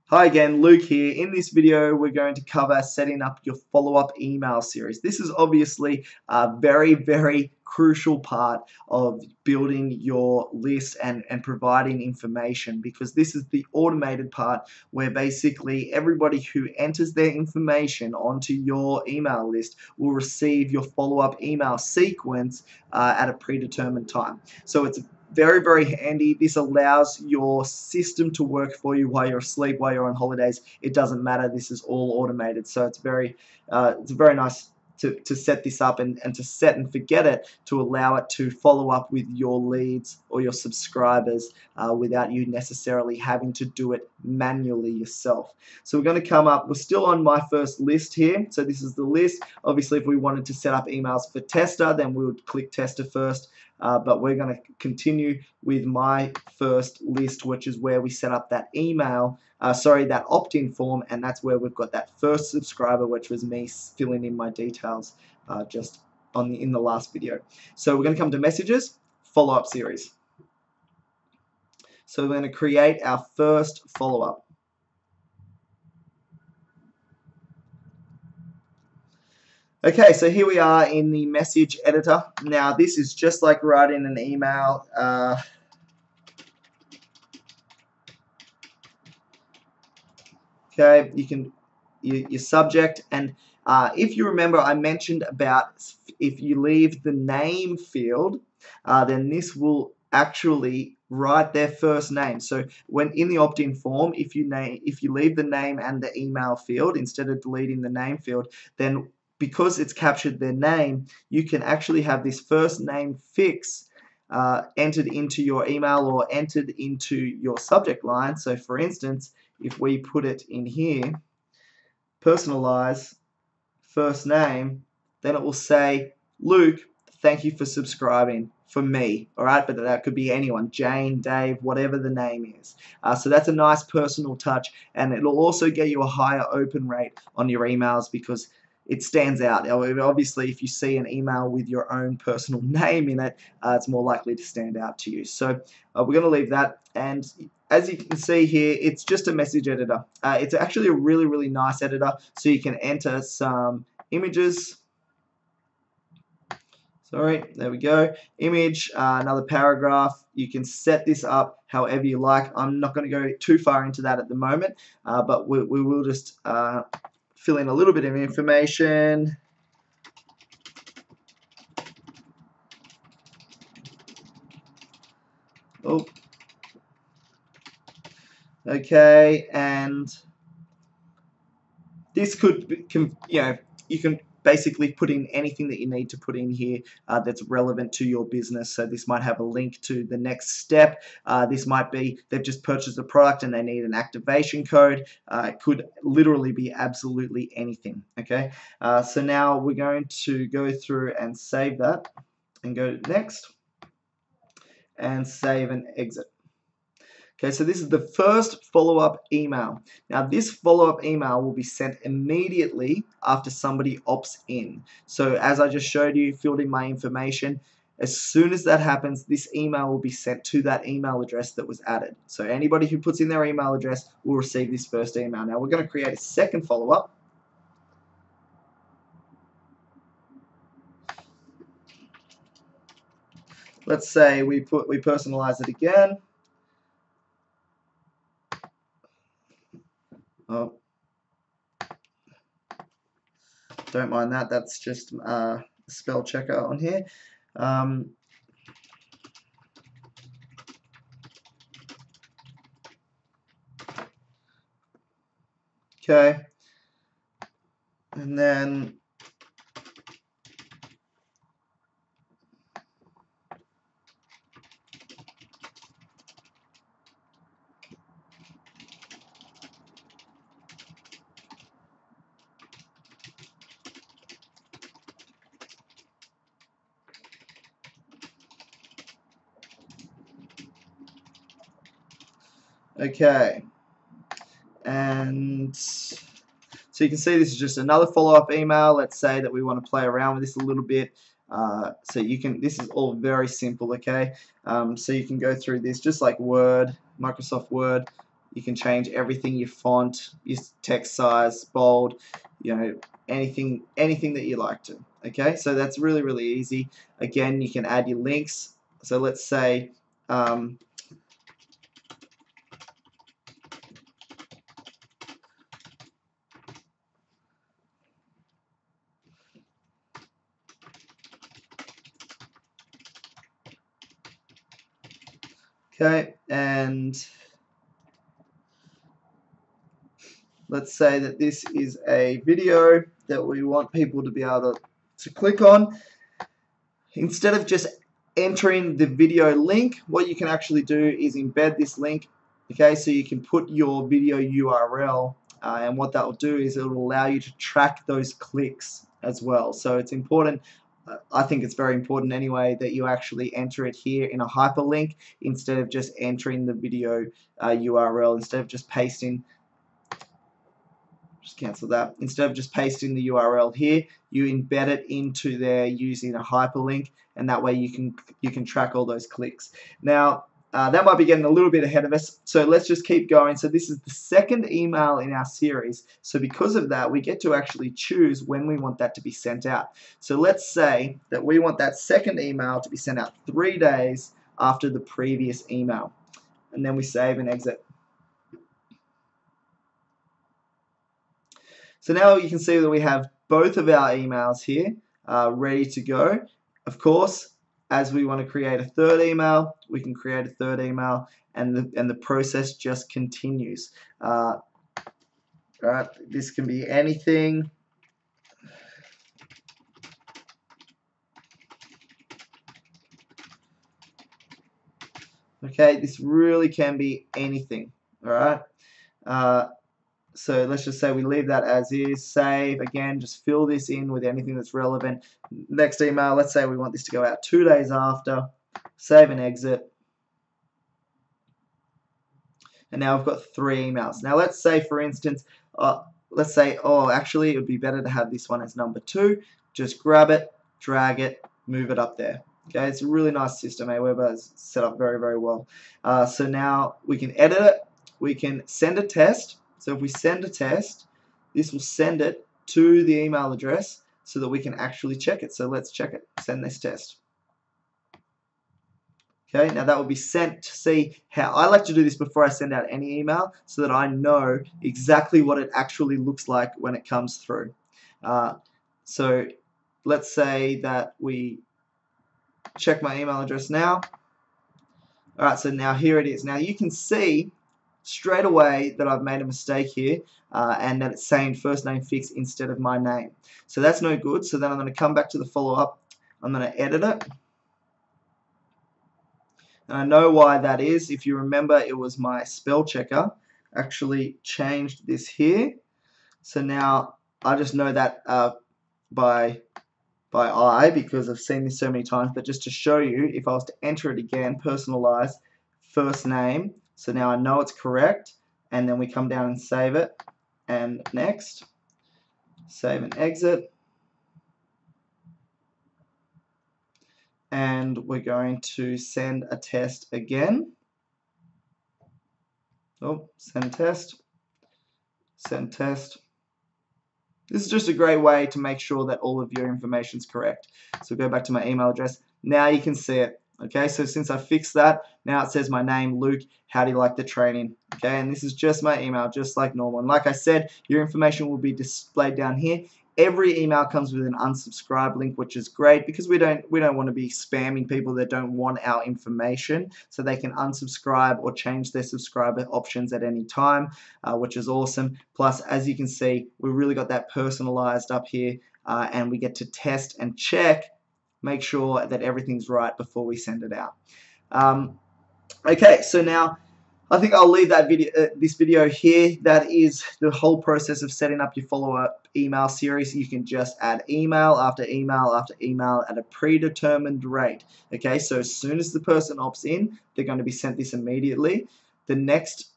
Hi again, Luke here. In this video, we're going to cover setting up your follow-up email series. This is obviously a very crucial part of building your list and providing information, because this is the automated part where basically everybody who enters their information onto your email list will receive your follow-up email sequence at a predetermined time. So it's very handy. This allows your system to work for you while you're asleep, while you're on holidays. It doesn't matter. This is all automated. So it's very nice to set this up and to set and forget it, to allow it to follow up with your leads or your subscribers without you necessarily having to do it manually yourself. So we're going to come up, we're still on my first list here. So this is the list. Obviously, if we wanted to set up emails for tester, then we would click tester first. But we're going to continue with my first list, which is where we set up that that opt-in form, and that's where we've got that first subscriber, which was me filling in my details just in the last video. So we're going to come to messages, follow-up series. So we're going to create our first follow-up. Okay, so here we are in the message editor. Now this is just like writing an email. Okay, you can your subject, and if you remember, I mentioned about if you leave the name field, then this will actually write their first name. So when in the opt-in form, if you leave the name and the email field instead of deleting the name field, then because it's captured their name, you can actually have this first name fix entered into your email or entered into your subject line. So for instance, if we put it in here, personalize first name, then it will say, Luke, thank you for subscribing for me. All right, but that could be anyone, Jane, Dave, whatever the name is. So that's a nice personal touch, and it'll also get you a higher open rate on your emails because it stands out. Obviously, if you see an email with your own personal name in it, it's more likely to stand out to you. So we're going to leave that, and as you can see here, it's just a message editor. It's actually a really nice editor, so you can enter some images. Sorry, there we go. Image, another paragraph. You can set this up however you like. I'm not going to go too far into that at the moment, but we will just fill in a little bit of information. Oh, okay, and this could be, you can basically put in anything that you need to put in here that's relevant to your business. So this might have a link to the next step. This might be they've just purchased a product and they need an activation code. It could literally be absolutely anything. Okay, so now we're going to go through and save that and go to next and save and exit. Okay, so this is the first follow-up email. Now this follow-up email will be sent immediately after somebody opts in. So as I just showed you, filled in my information, as soon as that happens, this email will be sent to that email address that was added. So anybody who puts in their email address will receive this first email. Now we're going to create a second follow-up. Let's say we personalize it again. Oh, don't mind that. That's just a spell checker on here. Okay, and then okay, and so you can see this is just another follow-up email. Let's say that we want to play around with this a little bit. So you can, this is all very simple, okay? So you can go through this just like Word, Microsoft Word. You can change everything, your font, your text size, bold, anything that you like to. Okay, so that's really, really easy. Again, you can add your links. So let's say okay, and let's say that this is a video that we want people to be able to click on. Instead of just entering the video link, what you can actually do is embed this link. Okay, so you can put your video URL, and what that will do is it will allow you to track those clicks as well. So it's important. I think it's very important anyway that you actually enter it here in a hyperlink instead of just entering the video URL, instead of just pasting. Just cancel that. Instead of just pasting the URL here, you embed it into there using a hyperlink, and that way you can track all those clicks. Now that might be getting a little bit ahead of us, so let's just keep going. So this is the second email in our series. So because of that, we get to actually choose when we want that to be sent out. So let's say that we want that second email to be sent out 3 days after the previous email, and then we save and exit. So now you can see that we have both of our emails here ready to go. Of course, as we want to create a third email, we can create a third email, and the process just continues. Right, this can be anything. Okay, this really can be anything. All right. So let's just say we leave that as is, save, again, just fill this in with anything that's relevant. Next email, let's say we want this to go out 2 days after, save and exit. And now I've got 3 emails. Now let's say, for instance, let's say, oh, actually it would be better to have this one as number 2. Just grab it, drag it, move it up there. Okay, it's a really nice system. Aweber is set up very, very well. So now we can edit it, we can send a test. So if we send a test, this will send it to the email address so that we can actually check it. So let's check it. Send this test. Okay, now that will be sent to see how. I like to do this before I send out any email so that I know exactly what it actually looks like when it comes through. So let's say that we check my email address now. Alright, so now here it is. Now you can see straight away that I've made a mistake here, and that it's saying first name fix instead of my name. So that's no good. So then I'm going to come back to the follow-up. I'm going to edit it. And I know why that is. If you remember, it was my spell checker actually changed this here. So now I just know that by eye, because I've seen this so many times. But just to show you, if I was to enter it again, personalize first name. So now I know it's correct, and then we come down and save it, and next, save and exit, and we're going to send a test again. Oh, send test, send test. This is just a great way to make sure that all of your information is correct. So go back to my email address. Now you can see it. Okay, so since I fixed that, now it says my name, Luke, how do you like the training? Okay, and this is just my email, just like normal. And like I said, your information will be displayed down here. Every email comes with an unsubscribe link, which is great because we don't want to be spamming people that don't want our information, so they can unsubscribe or change their subscriber options at any time, which is awesome. Plus, as you can see, we've really got that personalized up here, and we get to test and check, make sure that everything's right before we send it out. Okay, so now I think I'll leave that video, this video here. That is the whole process of setting up your follow-up email series. You can just add email after email after email at a predetermined rate. Okay, so as soon as the person opts in, they're going to be sent this immediately. The next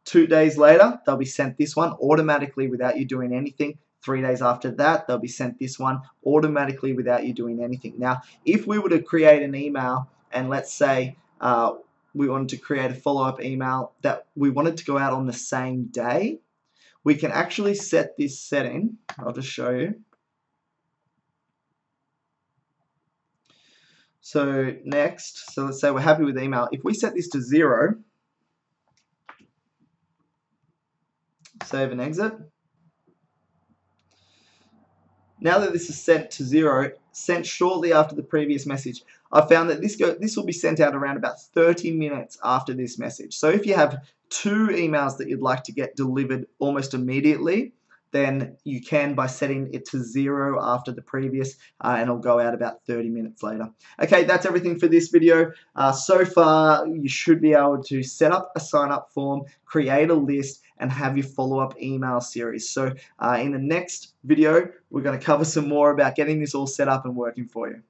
2 days later, they'll be sent this one automatically without you doing anything. 3 days after that, they'll be sent this one automatically without you doing anything. Now, if we were to create an email and let's say we wanted to create a follow-up email that we wanted to go out on the same day, we can actually set this setting. I'll just show you. So next, so let's say we're happy with the email. If we set this to 0, save and exit. Now that this is sent to 0, sent shortly after the previous message, I found that this will be sent out around about 30 minutes after this message. So if you have 2 emails that you'd like to get delivered almost immediately, then you can by setting it to 0 after the previous, and it'll go out about 30 minutes later. Okay, that's everything for this video. So far, you should be able to set up a sign-up form, create a list, and have your follow-up email series. So in the next video, we're going to cover some more about getting this all set up and working for you.